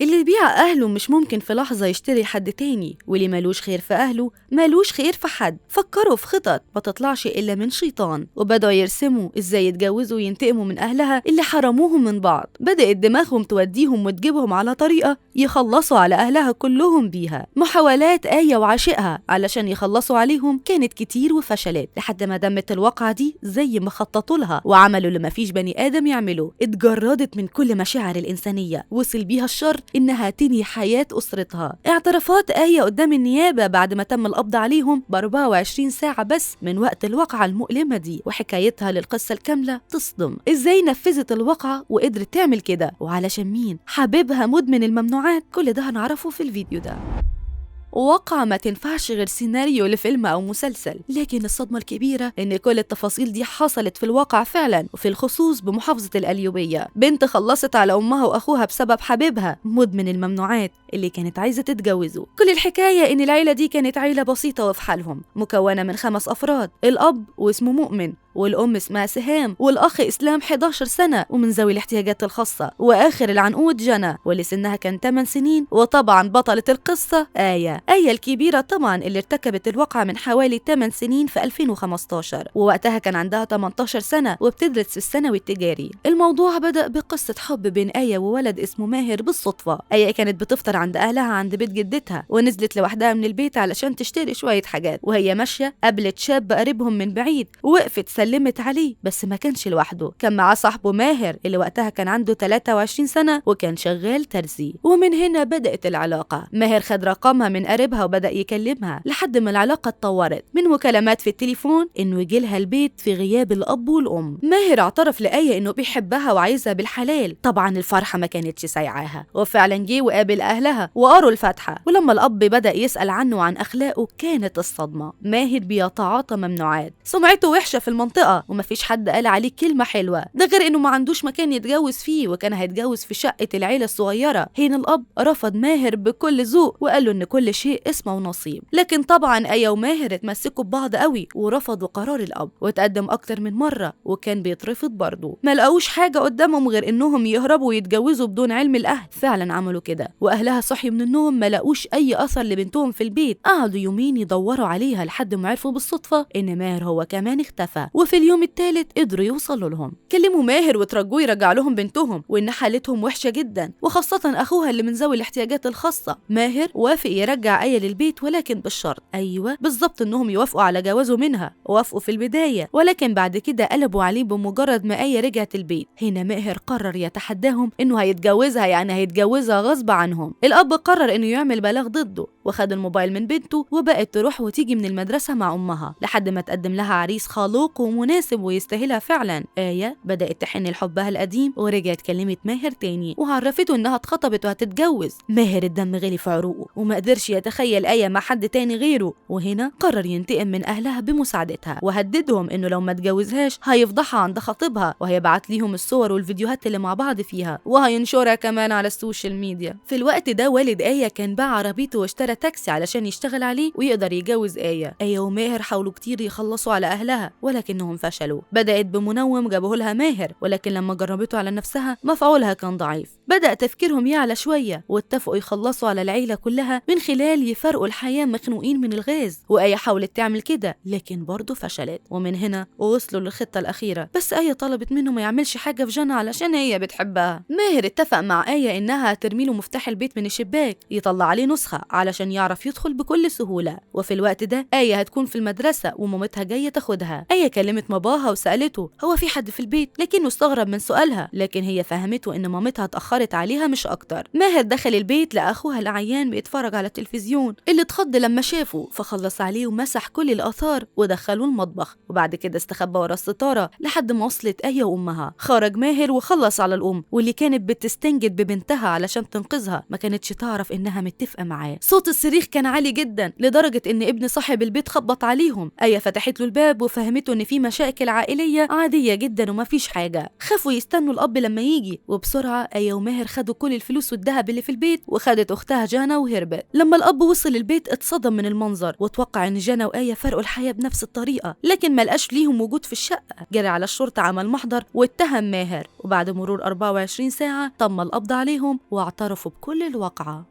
اللي يبيع أهله مش ممكن في لحظة يشتري حد تاني، واللي مالوش خير في أهله مالوش خير في حد. فكروا في خطط ما تطلعش إلا من شيطان، وبدأوا يرسموا إزاي يتجوزوا وينتقموا من أهلها اللي حرموهم من بعض. بدأت دماغهم توديهم وتجيبهم على طريقة يخلصوا على أهلها كلهم بيها. محاولات آية وعشقها علشان يخلصوا عليهم كانت كتير وفشلت، لحد ما دمت الواقعة دي زي ما خططوا لها وعملوا اللي مفيش بني آدم يعمله. اتجردت من كل مشاعر الإنسانية، وصل بيها الشر إنها تنهي حياة أسرتها. اعترافات آية قدام النيابة بعد ما تم القبض عليهم ب24 ساعة بس من وقت الواقعة المؤلمة دي، وحكايتها للقصة الكاملة تصدم. إزاي نفذت الواقعة وقدرت تعمل كده، وعلشان مين؟ حبيبها مدمن الممنوعات. كل ده هنعرفه في الفيديو ده. واقعة ما تنفعش غير سيناريو لفيلم أو مسلسل، لكن الصدمة الكبيرة إن كل التفاصيل دي حصلت في الواقع فعلا، وفي الخصوص بمحافظة القليوبية. بنت خلصت على أمها وأخوها بسبب حبيبها مدمن الممنوعات اللي كانت عايزة تتجوزه. كل الحكاية إن العيلة دي كانت عيلة بسيطة وفي حالهم، مكونة من 5 أفراد: الأب واسمه مؤمن، والأم اسمها سهام، والأخ إسلام 11 سنة ومن ذوي الاحتياجات الخاصة، وآخر العنقود جنى واللي سنها كان 8 سنين. وطبعا بطلة القصة آية الكبيرة طبعا اللي ارتكبت الواقعة من حوالي 8 سنين في 2015، ووقتها كان عندها 18 سنة وبتدرس في الثانوي التجاري. الموضوع بدأ بقصة حب بين آية وولد اسمه ماهر بالصدفة. آية كانت بتفطر عند أهلها عند بيت جدتها، ونزلت لوحدها من البيت علشان تشتري شوية حاجات. وهي ماشية قابلت شاب قريبهم من بعيد، ووقفت سلمت عليه، بس ما كانش لوحده، كان معاه صاحبه ماهر اللي وقتها كان عنده 23 سنة وكان شغال ترزي. ومن هنا بدأت العلاقة. ماهر خد رقمها من قريبها وبدأ يكلمها لحد ما العلاقة اتطورت من مكالمات في التليفون إنه يجيلها البيت في غياب الأب والأم. ماهر اعترف لآية إنه بيحبها وعايزها بالحلال. طبعا الفرحة ما كانتش سايعاها، وفعلا جه وقابل أهلها وقروا الفاتحة. ولما الأب بدأ يسأل عنه وعن أخلاقه كانت الصدمة. ماهر بيتعاطى ممنوعات، سمعته وحشة في المنطقة ومفيش حد قال عليه كلمة حلوة، ده غير إنه ما عندوش مكان يتجوز فيه وكان هيتجوز في شقة العيلة الصغيرة. هنا الأب رفض ماهر بكل ذوق وقال له إن كل شيء اسمه ونصيب. لكن طبعا آية وماهر اتمسكوا ببعض قوي ورفضوا قرار الأب، وتقدم أكتر من مرة وكان بيترفض برضه. ما لقوش حاجة قدامهم غير إنهم يهربوا ويتجوزوا بدون علم الأهل. فعلا عملوا كده، وأهلها صحي من النوم ما لقوش أي أثر لبنتهم في البيت. قعدوا يومين يدوروا عليها لحد ما عرفوا بالصدفة إن ماهر هو كمان اختفى. وفي اليوم الثالث قدروا يوصلوا لهم، كلموا ماهر وترجوه يرجع لهم بنتهم وإن حالتهم وحشة جدا، وخاصة أخوها اللي من ذوي الاحتياجات الخاصة. ماهر وافق يرجع آية للبيت ولكن بالشرط، أيوة بالظبط، إنهم يوافقوا على جوازه منها. وافقوا في البداية، ولكن بعد كده قلبوا عليه بمجرد ما آية رجعت البيت. هنا ماهر قرر يتحداهم إنه هيتجوزها، يعني هيتجوزها غصب عنهم. الأب قرر إنه يعمل بلاغ ضده وخد الموبايل من بنته، وبقت تروح وتيجي من المدرسة مع أمها لحد ما تقدم لها عريس خلوق ومناسب ويستاهلها فعلا. آية بدأت تحن لحبها القديم ورجعت كلمت ماهر تاني وعرفته إنها اتخطبت وهتتجوز. ماهر الدم غلي في عروقه وما قدرش يتخيل آية مع حد تاني غيره، وهنا قرر ينتقم من أهلها بمساعدتها، وهددهم إنه لو ما اتجوزهاش هيفضحها عند خطيبها وهيبعت ليهم الصور والفيديوهات اللي مع بعض فيها وهينشرها كمان على السوشيال ميديا. في الوقت ده والد آية كان باع عربيته واشترى تاكسي علشان يشتغل عليه ويقدر يجوز آية. آية وماهر حاولوا كتير يخلصوا على أهلها ولكنهم فشلوا. بدأت بمنوم جابوه لها ماهر، ولكن لما جربته على نفسها مفعولها كان ضعيف. بدأ تفكيرهم يعلى شوية واتفقوا يخلصوا على العيلة كلها من خلال يفرقوا الحياة مخنوقين من الغاز. وآية حاولت تعمل كده لكن برضه فشلت، ومن هنا وصلوا للخطة الأخيرة. بس آية طلبت منه ما يعملش حاجة في جنى علشان هي بتحبها. ماهر اتفق مع آية إنها ترمي له مفتاح البيت من الشباك يطلع عليه نسخة علشان يعرف يدخل بكل سهولة. وفي الوقت ده آية هتكون في المدرسة ومامتها جاية تاخدها. آية كلمت باباها وسألته هو في حد في البيت، لكنه استغرب من سؤالها، لكن هي فهمته إن مامتها اتأخرت عليها مش أكتر. ماهر دخل البيت لقى أخوها العيان بيتفرج على التلفزيون اللي اتخض لما شافه، فخلص عليه ومسح كل الآثار ودخله المطبخ، وبعد كده استخبى ورا الستارة لحد ما وصلت آية وأمها. خرج ماهر وخلص على الأم واللي كانت بتستنجد ببنتها علشان تنقذها، ما كانتش تعرف إنها متفقة معاه. صوت الصريخ كان عالي جدا لدرجة إن ابن صاحب البيت خبط عليهم. آية فتحت له الباب وفهمته إن في مشاكل عائلية عادية جدا وما فيش حاجة. خافوا يستنوا الأب لما يجي، وبسرعة آية وماهر خدوا كل الفلوس والذهب اللي في البيت، وخدت أختها جانا وهربت. لما الأب وصل البيت اتصدم من المنظر، وتوقع إن جانا وآية فرقوا الحياة بنفس الطريقة، لكن ما لقاش ليهم وجود في الشقة. جرى على الشرطة، عمل محضر واتهم ماهر، وبعد مرور 24 ساعة تم القبض عليهم واعترفوا بكل الواقعة.